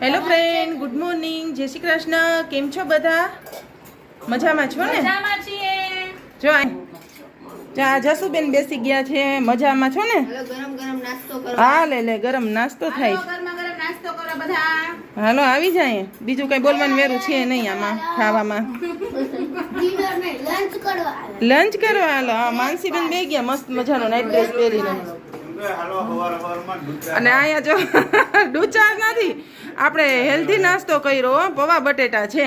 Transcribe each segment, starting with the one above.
Hello friend, good morning, જય શ્રી કૃષ્ણ. કેમ છો બધા? મજામાં છો ને? મજામાં છીએ. જો જા જસુબેન બેસી ગયા છે. મજામાં છો ને? ગરમ ગરમ નાસ્તો કરો. હા, લે ગરમ નાસ્તો થાય. ગરમા ગરમ નાસ્તો કરો બધા. હાલો આવી જાય. બીજું કઈ બોલવાનું વેરું છે નહીં આમાં ખાવામાં. લંચ કરવા હાલો. હા, માનસીબેન બે ગયા મસ્ત મજાનો નાઇટ ડ્રેસ પહેરીને. અને અહીંયા જો ડૂચા નથી, આપણે હેલ્ધી નાસ્તો કર્યો. પૌવા બટેટા છે.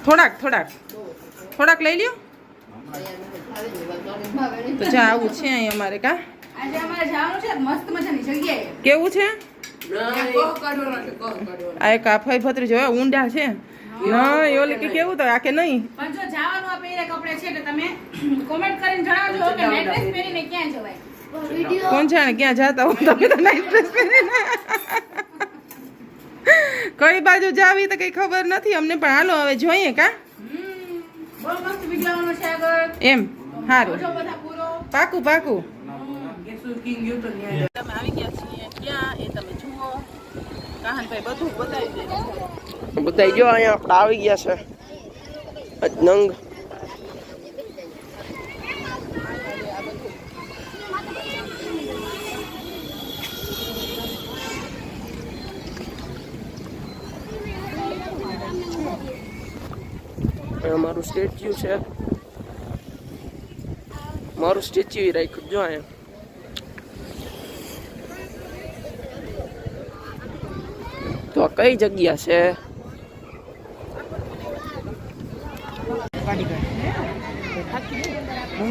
થોડાક લઈ લ્યો. તો જા આવું છે અહીં અમારે. કા આજે અમારે જવાનું છે મસ્ત મજાની જગ્યાએ. કેવું છે? આ એક આફાઈ ભત્રી જોયા ઊંડા છે. નહીં ઓલી કે કેવું તો આ કે નહીં. પણ જો જવાનું આ પહેરે કપડે છે તો તમે કોમેન્ટ કરીને જણાવજો કે નાઈટ ડ્રેસ પહેરીને ક્યાં જવાય. કોણ જાણે ક્યાં જાતા હો તમે તો નાઈટ ડ્રેસ પહેરીને. કઈ બાજુ જાવી તો કઈ ખબર નથી અમને, પણ હાલો હવે જોઈએ. કા બહુ મસ્ત વિડિયો આવવાનો છે આગળ. એમ સારું, જો બધા પૂરો પાકું. તમે આવી ગયા છીએ ક્યાં એ તમે જુઓ. કાહનભાઈ બધું બતાવી દે. બતાવી જો અહીંયા આપણે આવી ગયા છે નંગ. મારું સ્ટેચ્યુ છે, મારું સ્ટેચ્યુ રાખ્યું જો અહીંયા. તો આ કઈ જગ્યા છે?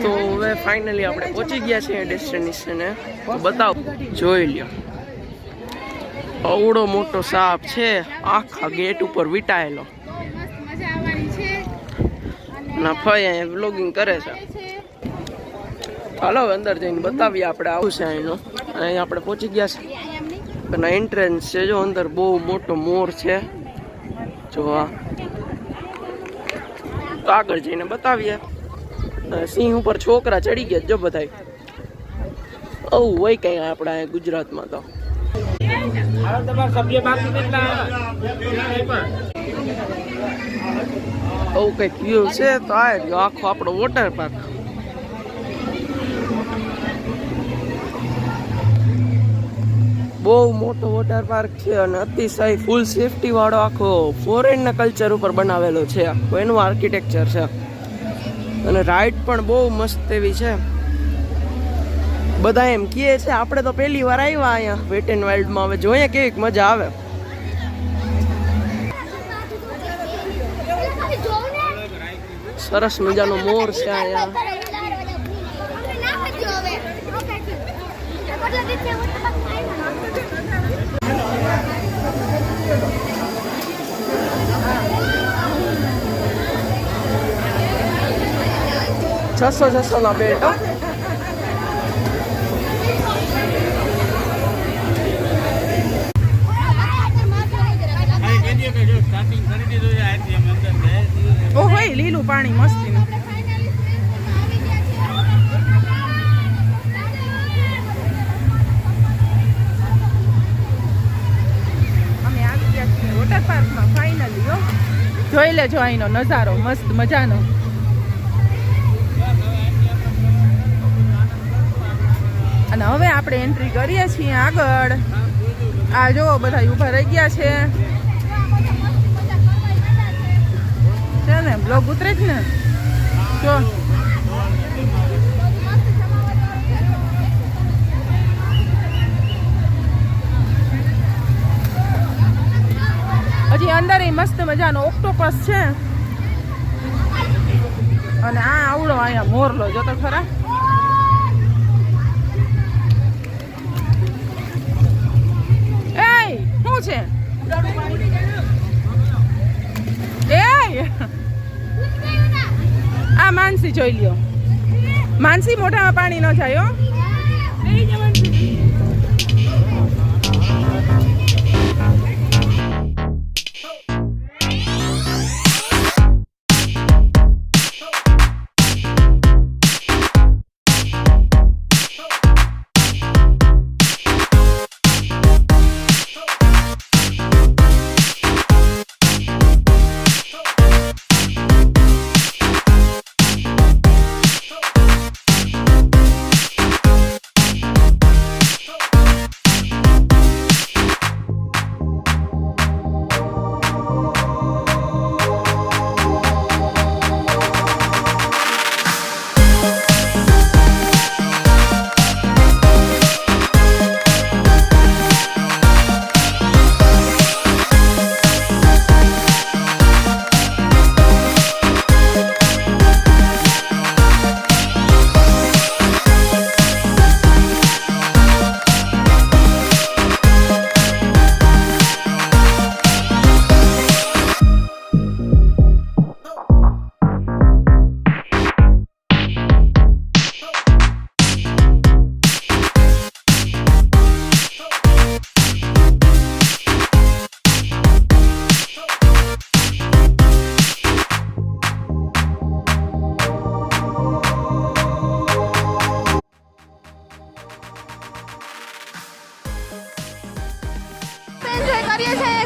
તો હવે ફાઇનલી આપણે પહોંચી ગયા છીએ ડેસ્ટિનેશને. તો બતાવો, જોઈ લ્યો. અવડો મોટો સાપ છે આખા ગેટ ઉપર વીટાયેલો. ના ભાઈ અહીંયા વ્લોગિંગ કરે છે. ચાલો અંદર જઈને બતાવીએ આપણે. આવું છે અહીંનો. અહીંયા આપણે પહોંચી ગયા છે અને એન્ટ્રન્સ છે. જો અંદર બહુ મોટો મોર છે. જો તો આગળ જઈને બતાવીએ. સિંહ ઉપર છોકરા ચડી ગયા જો બધાય. આવું હોય કઈ આપણા ગુજરાતમાં તો. આવું કઈક વ્યૂ છે. તો આ આખો આપણો વોટર પાર્ક. બહુ મોટો વોટર પાર્ક છે અને અતિશય ફૂલ સેફટી વાળો આખો ફોરેનના કલ્ચર ઉપર બનાવેલો છે. આખો એનું આર્કિટેક્ચર છે અને રાઈડ પણ બહુ મસ્ત એવી છે. બધા એમ કહે છે, આપણે તો પહેલી વાર આવ્યા અહીંયા વેટ એન્ડ વાઇલ્ડમાં. હવે જોઈએ કેવી મજા આવે. સરસ મજાનો મોર છે અહીંયા. છસો ના બેટ. ઓહો લીલું પાણી મસ્તીનું. અમે આવી ગયા છીએ વોટર પાર્કમાં ફાઇનલી. હો જોઈ લેજો અહીંનો નજારો મસ્ત મજાનો. અને હવે આપણે એન્ટ્રી કરીએ છીએ આગળ. આ જો બધા ઊભા રહી ગયા છે ને બ્લોગ ઉતરે જ ને. જો હજી અંદર મસ્ત મજાનો ઓક્ટોપસ છે. અને આ આવડો અહીંયા મોરલો જો તો ખરા. શું છે એ? આ માનસી જોઈ લ્યો. માનસી મોઢામાં પાણી ન જાય હો.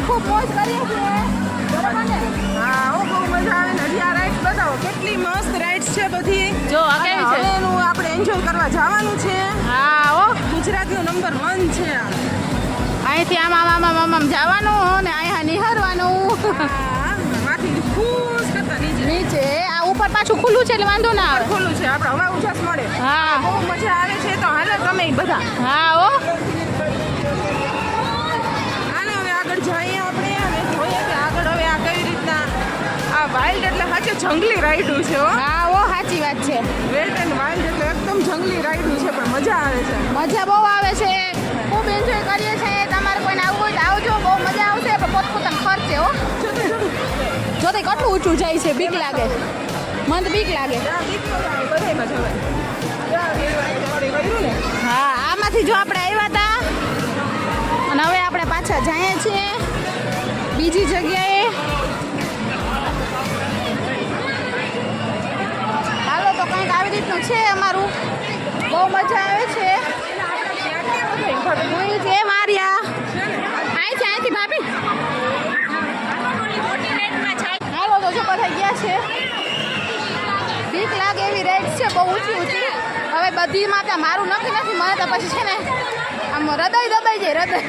ખૂબ મોજ કરીએ છીએ બરોબર ને હા ઓ બહુ મજા આવે ને હજી આ રાઈડ્સ બતાવો કેટલી મસ્ત રાઈડ્સ છે બધી જો આ અને કેવી છે હવે એનું આપણે એન્જોય કરવા જવાનું છે હા ઓ ગુજરાતનું નંબર 1 છે આ. અહીંથી આમ જવાનું ને અહીંયા નિહારવાનું હા, માંથી ખુશ કરતા નીચે આ ઉપર પાછું ખુલ્લું છે એટલે વાંધો ના આવે ખુલ્લું છે આપણે હવા ઉજાસ મળે હા બહુ મજા આવે છે તો હાલો તમે બધા હા ઓ હાલો હવે આગળ જઈએ આપણે અને જોઈએ કે આગળ હવે આ કઈ રીતના આ વાઇલ્ડ એટલે સાચે જંગલી રાઈડું છે હો હા ઓ સાચી વાત છે વેટ એન્ડ વાઇલ્ડ એટલે એકદમ જંગલી રાઈડું છે પણ મજા આવે છે મજા બહુ આવે છે ખૂબ એન્જોય કરીએ છીએ તમારે કોઈને આવવું હોય તો આવજો બહુ મજા આવશે પણ પોતપોતાનો ખર્ચ છે હો જો તે કેટલું ઊંચું જાય છે બીક લાગે મને તો બીક લાગે ત્યાં બીક ન લાગે, બધાયમાં જવાય. ત્યાં આપણે કર્યું ને હા આમાંથી જો આપણે આવ્યા હતા અને હવે આપણે પાછા જઈએ છીએ બીજી જગ્યાએ હાલો તો કંઈક આવી રીતનું છે અમારું બહુ મજા આવે છે હું છે મારિયા અહીંથી ભાભી હાલો તો જો બધા ગયા છે બીક લાગે એવી રેડ છે બહુ ઊંચી હવે બધીમાં ત્યાં મારું નક્કી નથી મને તો પછી છે ને આમ હૃદય દબાઈ જાય હૃદય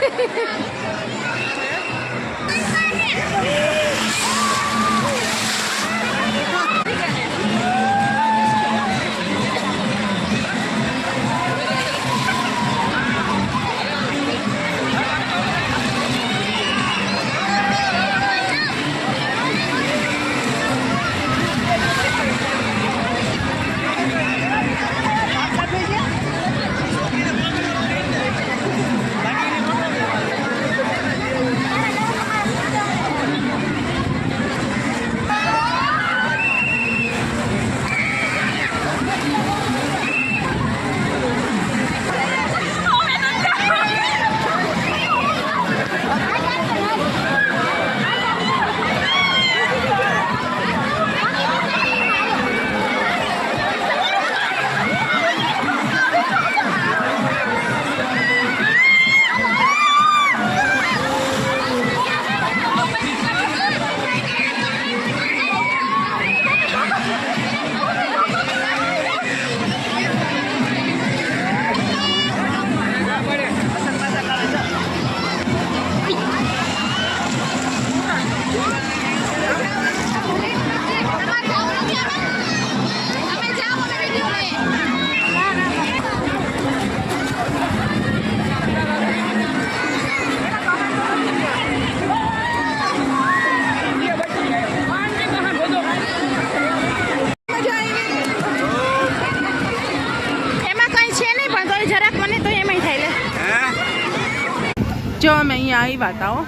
જો અમે અહીંયા આવ્યા હતા હો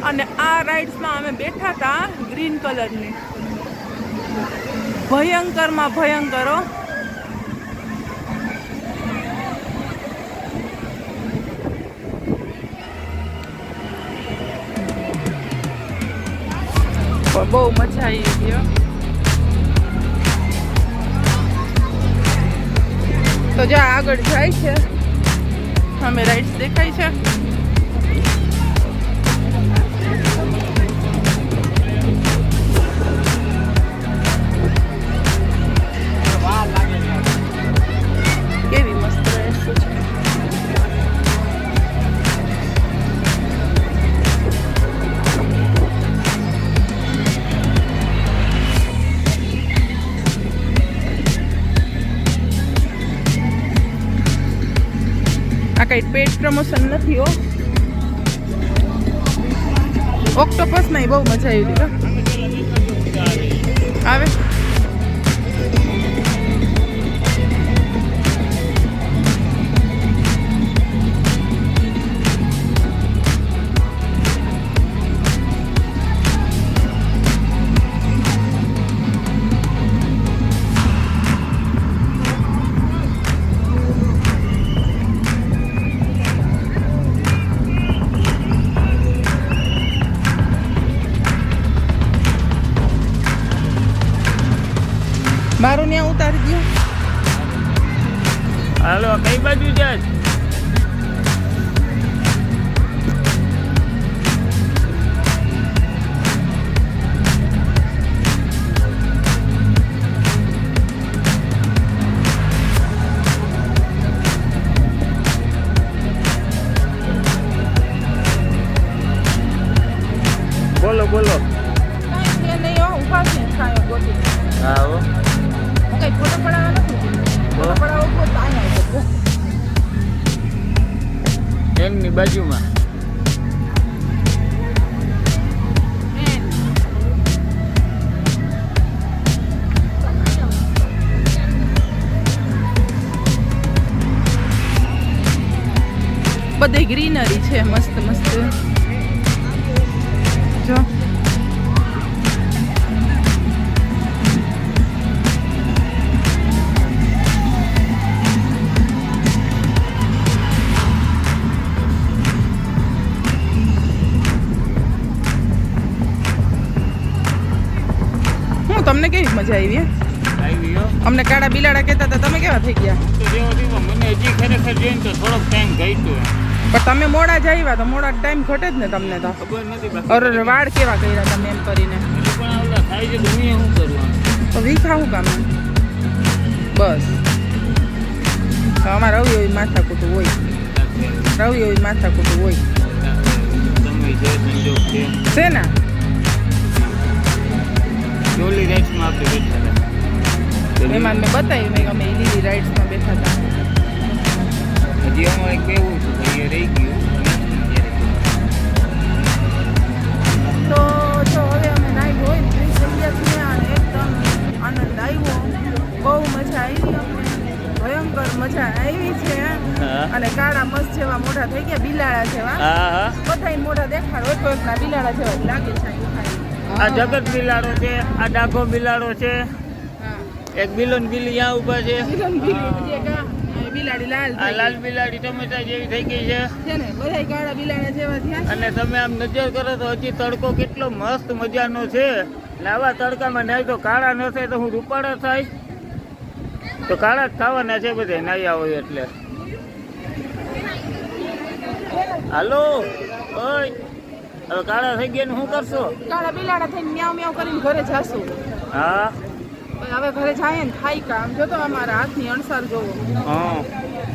અને આ રાઇડ્સમાં અમે બેઠા હતા ગ્રીન કલરની ભયંકરમાં ભયંકર હો બહુ મજા આવી ગઈ તો જ્યાં આગળ જાય છે અમે રાઇડ્સ દેખાય છે કેવી મસ્ત રાઇડ્સ છે આ કઈ પેડ પ્રમોશન નથી હો ઓક્ટોપસ માં બહુ મજા આવી આવે મારું ત્યાં ઉતારી દો હાલો કઈ બાજુ જાય મેનની બાજુમાં. બધી ગ્રીનરી છે મસ્ત મસ્ત જો તમને કેવી મજા આવી? આવી હો. અમને કાળા બિલાડા કહેતા હતા, તમે કેવા થઈ ગયા? તો જેવો તેવો મને હજી ખરેખર જોઈને તો થોડોક ટાઈમ ઘટ્યો. પણ તમે મોડા જ આવ્યા તો મોડા ટાઈમ ઘટે જ ને તમને તો. ખબર નથી બાકી. અરે વાળ કેવા કર્યા તમે એમ કરીને? એટલે પણ આવડા થાય છે તો હું શું કરવાનું? તો વીખા હું કામ? બસ અમારે રવિ એવી માથાકૂટું હોય, રવિ એવી માથાકૂટું હોય સમય છે, સંજોગ છે. છે ને. ડોલી રાઈટ્સમાં આપણે બેઠા હતા. એમાં મેં બતાવ્યું મેં અમે લીલી રાઇડ્સમાં બેઠા હતા. હજી અમારે એક કહેવું હતું કે એ રહી ગયું. તો જો હવે અમે નાઈ હોય ને ફ્રી થઈ ગયા છીએ અને એકદમ આનંદ આવ્યો, બહુ મજા આવી અમને, ભયંકર મજા આવી છે. હા. અને કાળા મસ્ત જેવા મોઢા થઈ ગયા, બિલાડા જેવા. હા હા. બધાય મોઢા દેખાડો એટલો એટલા બિલાડા જેવા જ લાગે છે. આ જગત બિલાડો છે, આ ડાઘો બિલાડો છે, એક બિલોન બિલી ત્યાં ઊભા છે. બિલાડી લાલ આ લાલ બિલાડી ટમેટા જેવી થઈ ગઈ છે. છે ને, બધાય કાળા બિલાડા જેવા થયા. અને તમે આમ નજર કરો તો હજી તડકો કેટલો મસ્ત મજાનો છે. ને આવા તડકામાં નાય તો કાળા ન થાય તો હું રૂપાળા થાય? તો કાળા જ થવાના છે બધે નાયા હોય એટલે. હાલો ઓય, હવે કાળા થઈ ગયા ને શું કરશો? કાળા બિલાડા થઈને મ્યાઉ મ્યાઉ કરીને ઘરે જાશું. હા હવે ઘરે જાય ને થાય કામ. જો તો અમારા હાથની અણસાર જોવો હા.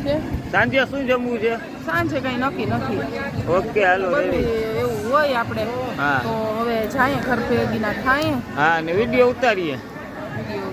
છે. સાંજે શું જમવું છે? સાંજે કઈ નક્કી નથી, ઓકે હાલો રેડી. બધું એવું હોય આપણે. હા. તો હવે જાય ઘર ભેગીના થાય. હા ને વિડીયો ઉતારીએ. વિડીયો